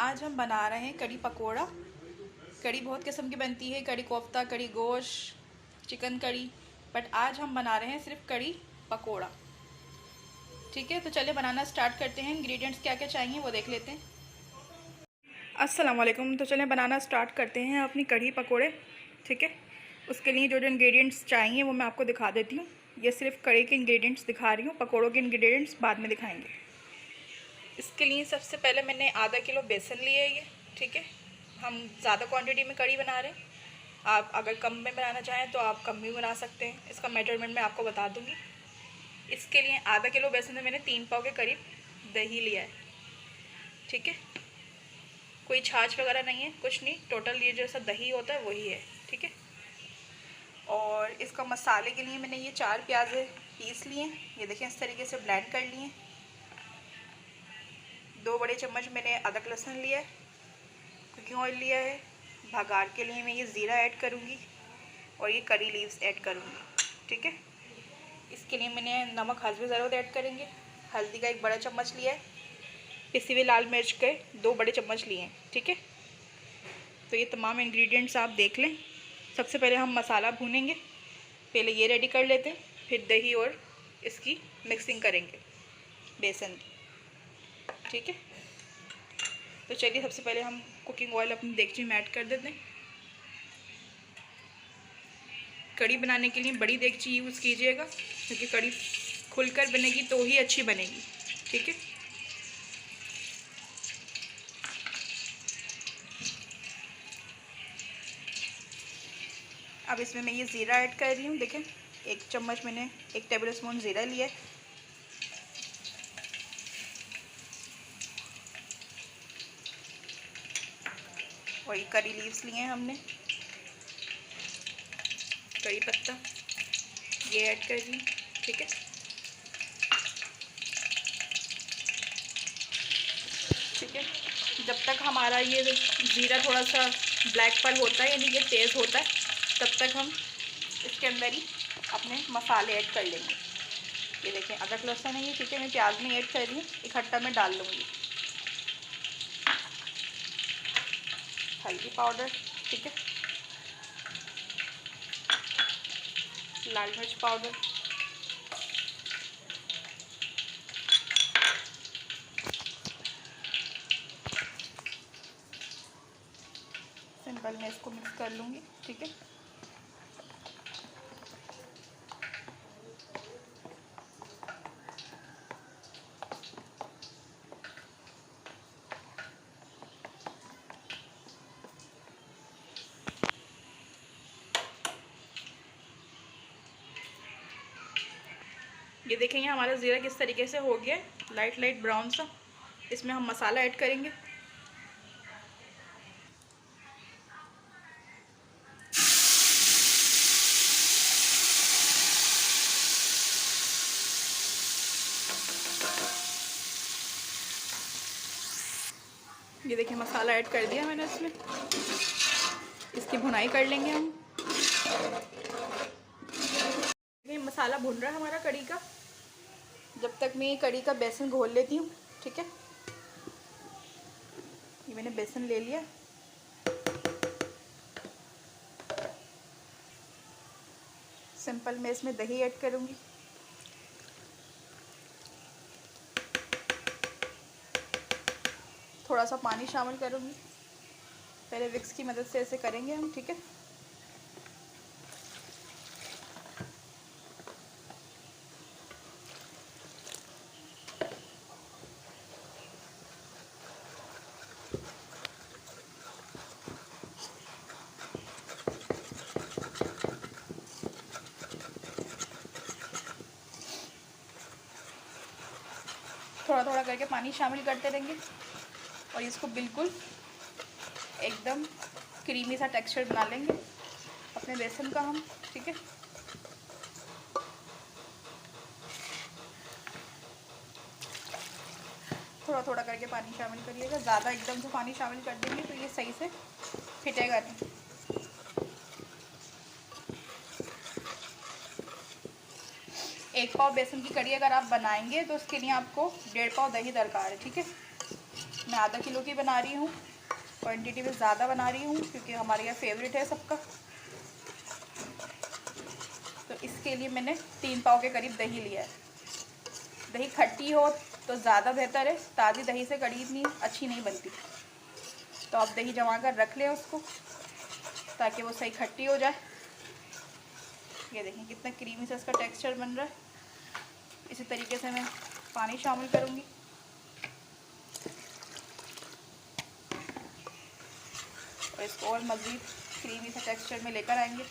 आज हम बना रहे हैं कड़ी पकोड़ा। कड़ी बहुत किस्म की बनती है, कड़ी कोफ्ता, कड़ी गोश्त, चिकन कड़ी, बट आज हम बना रहे हैं सिर्फ कड़ी पकोड़ा। ठीक है, तो चलिए बनाना स्टार्ट करते हैं। इंग्रेडिएंट्स क्या क्या चाहिए वो देख लेते हैं। अस्सलाम वालेकुम। तो चलें बनाना स्टार्ट करते हैं अपनी कड़ी पकोड़े। ठीक है, उसके लिए जो जो इंग्रेडिएंट्स चाहिए वो मैं आपको दिखा देती हूँ। ये सिर्फ कड़ी के इंग्रेडिएंट्स दिखा रही हूँ, पकोड़ों के इंग्रेडिएंट्स बाद में दिखाएंगे। इसके लिए सबसे पहले मैंने आधा किलो बेसन लिया है ये। ठीक है, हम ज़्यादा क्वांटिटी में कड़ी बना रहे हैं। आप अगर कम में बनाना चाहें तो आप कम भी बना सकते हैं, इसका मेजरमेंट मैं आपको बता दूंगी। इसके लिए आधा किलो बेसन में मैंने 3 पाव के करीब दही लिया है। ठीक है, कोई छाछ वगैरह नहीं है, कुछ नहीं, टोटल ये जैसा दही होता है वही है। ठीक है, और इसका मसाले के लिए मैंने ये 4 प्याज पीस लिए हैं, ये देखें इस तरीके से ब्लेंड कर लिए हैं। 2 बड़े चम्मच मैंने अदरक लहसुन लिया है, कुकिंग ऑयल लिया है। भगार के लिए मैं ये ज़ीरा ऐड करूँगी और ये करी लीव्स ऐड करूँगी। ठीक है, इसके लिए मैंने नमक हल्दी ज़रूर ऐड करेंगे। हल्दी का 1 बड़ा चम्मच लिया है। पिसी हुई लाल मिर्च के 2 बड़े चम्मच लिए हैं। ठीक है, तो ये तमाम इंग्रेडिएंट्स आप देख लें। सबसे पहले हम मसाला भूनेंगे, पहले ये रेडी कर लेते हैं, फिर दही और इसकी मिक्सिंग करेंगे बेसन की। ठीक है, तो चलिए सबसे पहले हम कुकिंग ऑयल अपनी देगची में ऐड कर देते हैं। कड़ी बनाने के लिए बड़ी देगची यूज़ कीजिएगा, क्योंकि कड़ी खुलकर बनेगी तो ही अच्छी बनेगी। ठीक है, अब इसमें मैं ये ज़ीरा ऐड कर रही हूँ। देखें 1 चम्मच मैंने 1 टेबल स्पून ज़ीरा लिया है। और ये करी लीव्स लिए हैं हमने, करी पत्ता ये ऐड कर दी। ठीक है, ठीक है, जब तक हमारा ये ज़ीरा थोड़ा सा ब्लैक पर होता है, यानी कि तेज़ होता है, तब तक हम इसके अंदर ही अपने मसाले ऐड कर लेंगे। ये देखें अदरक लहसुन है ये, ठीक है, मैं प्याज नहीं ऐड कर रही हूँ, इकट्ठा में डाल लूँगी। हल्दी पाउडर, ठीक है, लाल मिर्च पाउडर, सिंपल मैं इसको मिक्स कर लूँगी। ठीक है, ये देखेंगे हमारा ज़ीरा किस तरीके से हो गया, लाइट लाइट ब्राउन सा। इसमें हम मसाला ऐड करेंगे। ये देखिए मसाला ऐड कर दिया मैंने इसमें, इसकी भुनाई कर लेंगे हम। ये मसाला भुन रहा है हमारा कड़ी का, जब तक मैं ये कड़ी का बेसन घोल लेती हूँ। ठीक है, ये मैंने बेसन ले लिया। सिंपल मैं इसमें दही ऐड करूँगी। थोड़ा सा पानी शामिल करूँगी, पहले विक्स की मदद से ऐसे करेंगे हम। ठीक है, थोड़ा थोड़ा करके पानी शामिल करते रहेंगे और इसको बिल्कुल एकदम क्रीमी सा टेक्सचर बना लेंगे अपने बेसन का हम। ठीक है, थोड़ा थोड़ा करके पानी शामिल करिएगा, ज़्यादा एकदम से पानी शामिल कर देंगे तो ये सही से फिटेगा नहीं। 1 पाव बेसन की कड़ी अगर आप बनाएंगे तो उसके लिए आपको 1.5 पाव दही दरकार है। ठीक है, मैं आधा किलो की बना रही हूँ, क्वांटिटी में ज़्यादा बना रही हूँ क्योंकि हमारे यहाँ फेवरेट है सबका। तो इसके लिए मैंने 3 पाव के करीब दही लिया है। दही खट्टी हो तो ज़्यादा बेहतर है, ताज़ी दही से कढ़ी इतनी अच्छी नहीं बनती। तो आप दही जमा कर रख लें उसको ताकि वो सही खट्टी हो जाए। ये देखें कितना क्रीमी सा इसका टेक्सचर बन रहा है। इसी तरीके से मैं पानी शामिल करूँगी और इसको और मज़ीद क्रीमी सा टेक्सचर में लेकर आएंगे।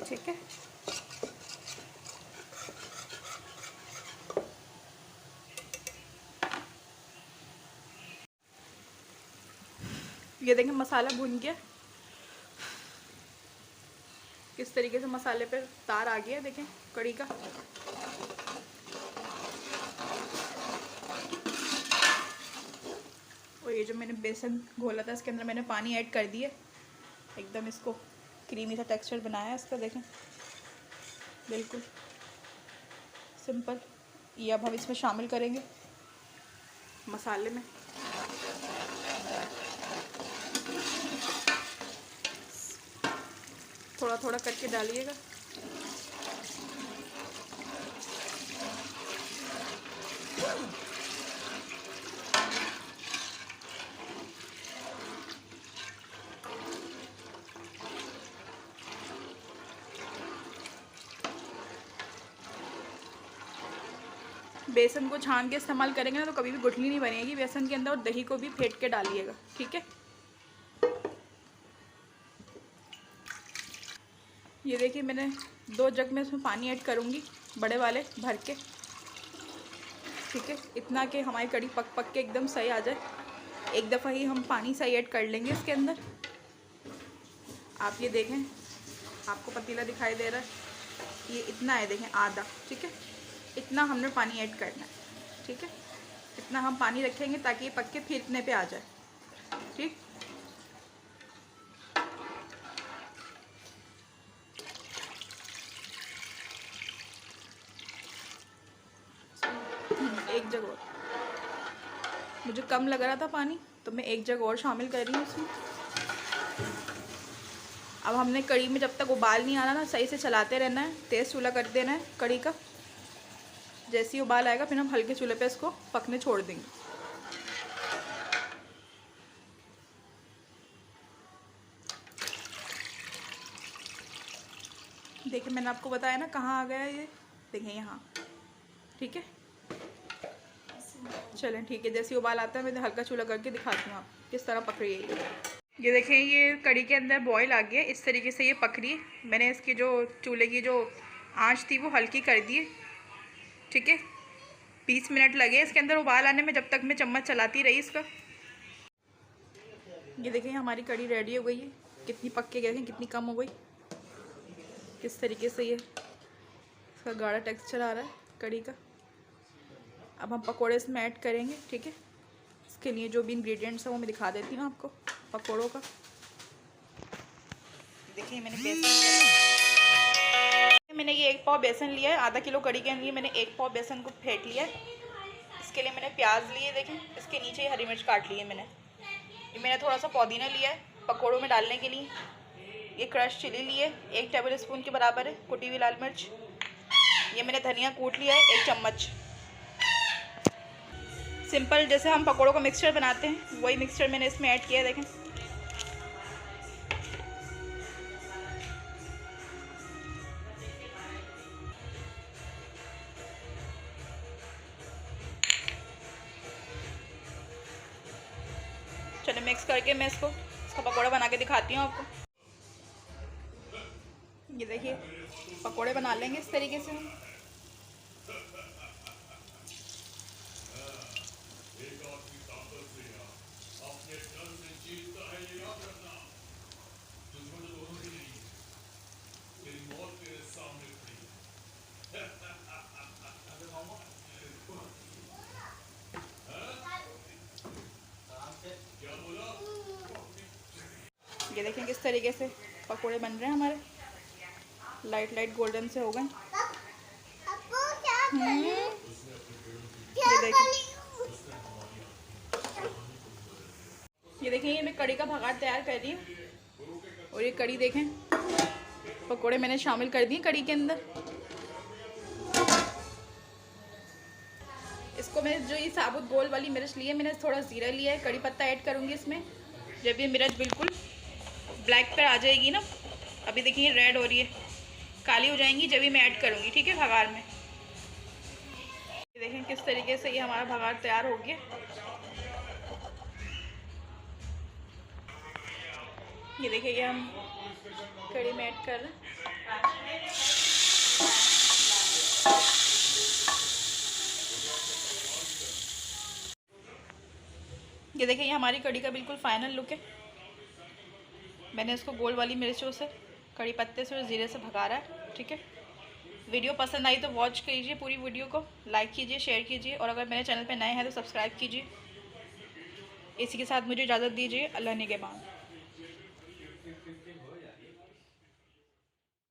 ठीक है, ये देखें मसाला भुन गया, किस तरीके से मसाले पे तार आ गया देखें कढ़ी का। और ये जो मैंने बेसन घोला था इसके अंदर मैंने पानी ऐड कर दिया, एकदम इसको क्रीमी सा टेक्सचर बनाया है इसका। देखें बिल्कुल सिंपल। ये अब हम इसमें शामिल करेंगे मसाले में। थोड़ा थोड़ा करके डालिएगा। बेसन को छान के इस्तेमाल करेंगे ना तो कभी भी गुठली नहीं बनेगी बेसन के अंदर। और दही को भी फेंट के डालिएगा, ठीक है। ये देखिए मैंने 2 जग में इसमें पानी ऐड करूँगी, बड़े वाले भर के, ठीक है। इतना कि हमारी कढ़ी पक पक के एकदम सही आ जाए। एक दफ़ा ही हम पानी सही ऐड कर लेंगे इसके अंदर। आप ये देखें, आपको पतीला दिखाई दे रहा है, ये इतना है देखें, आधा, ठीक है। इतना हमने पानी ऐड करना है, ठीक है। इतना हम पानी रखेंगे ताकि ये पक के फिर इतने पे आ जाए, ठीक। एक जग और, मुझे कम लग रहा था पानी तो मैं 1 जग और शामिल कर रही हूँ इसमें। अब हमने कढ़ी में जब तक उबाल नहीं आना ना सही से चलाते रहना है, तेज़ चूल्हा कर देना है कढ़ी का। जैसे ही उबाल आएगा फिर हम हल्के चूल्हे पे इसको पकने छोड़ देंगे। देखिए मैंने आपको बताया ना कहाँ आ गया ये, देखें यहाँ, ठीक है। चलें ठीक है, जैसे उबाल आता है मैं हल्का चूल्हा करके दिखाती हूँ आप किस तरह पक रही है ये देखें ये कढ़ी के अंदर बॉईल आ गया, इस तरीके से ये पक रही है। मैंने इसकी जो चूल्हे की जो आंच थी वो हल्की कर दी है, ठीक है। 20 मिनट लगे इसके अंदर उबाल आने में, जब तक मैं चम्मच चलाती रही इसका। ये देखें हमारी कढ़ी रेडी हो गई है। कितनी पक के देखें कितनी कम हो गई, किस तरीके से ये इसका गाढ़ा टेक्सचर आ रहा है कढ़ी का। अब हम पकोड़े इसमें ऐड करेंगे, ठीक है। इसके लिए जो भी इंग्रेडिएंट्स है वो मैं दिखा देती हूँ आपको पकोड़ों का। देखिए मैंने ये 1 पाव बेसन लिया है। आधा किलो कढ़ी के लिए मैंने 1 पाव बेसन को फेंट लिया है। इसके लिए मैंने प्याज लिए, देखें इसके नीचे ही हरी मिर्च काट ली है मैंने। ये मैंने थोड़ा सा पुदीना लिया है पकोड़ों में डालने के लिए। ये क्रश चिली लिए 1 टेबल स्पून के बराबर है, कुटी हुई लाल मिर्च। ये मैंने धनिया कूट लिया है 1 चम्मच। सिंपल जैसे हम पकोड़ों का मिक्सचर बनाते हैं वही मिक्सचर मैंने इसमें ऐड किया है, देखें। चलो मिक्स करके मैं इसका पकोड़ा बना के दिखाती हूँ आपको। ये देखिए पकोड़े बना लेंगे इस तरीके से हम। ये देखें किस तरीके से पकोड़े बन रहे हैं हमारे, लाइट लाइट गोल्डन से हो गए। ये देखें ये मैं कड़ी का भगाड़ तैयार कर रही हूँ। और ये कड़ी देखें, पकोड़े मैंने शामिल कर दिए कड़ी के अंदर। इसको मैं जो ये साबुत गोल वाली मिर्च ली है, मैंने थोड़ा ज़ीरा लिया है, कड़ी पत्ता ऐड करूँगी इसमें। जब ये मिर्च बिल्कुल ब्लैक पर आ जाएगी ना, अभी देखिए रेड हो रही है, काली हो जाएंगी जब भी मैं ऐड करूँगी, ठीक है, भगाड़ में। देखें किस तरीके से ये हमारा भगाड़ तैयार हो गया। ये देखिए ये हम कड़ी में ऐड कर रहे हैं। ये देखिए ये हमारी कड़ी का बिल्कुल फाइनल लुक है। मैंने इसको गोल वाली मिर्चों से, कड़ी पत्ते से और ज़ीरे से भगा रहा है, ठीक है। वीडियो पसंद आई तो वॉच कीजिए पूरी वीडियो को, लाइक कीजिए, शेयर कीजिए, और अगर मेरे चैनल पे नए हैं तो सब्सक्राइब कीजिए। इसी के साथ मुझे इजाज़त दीजिए। अल्लाह निगहबान।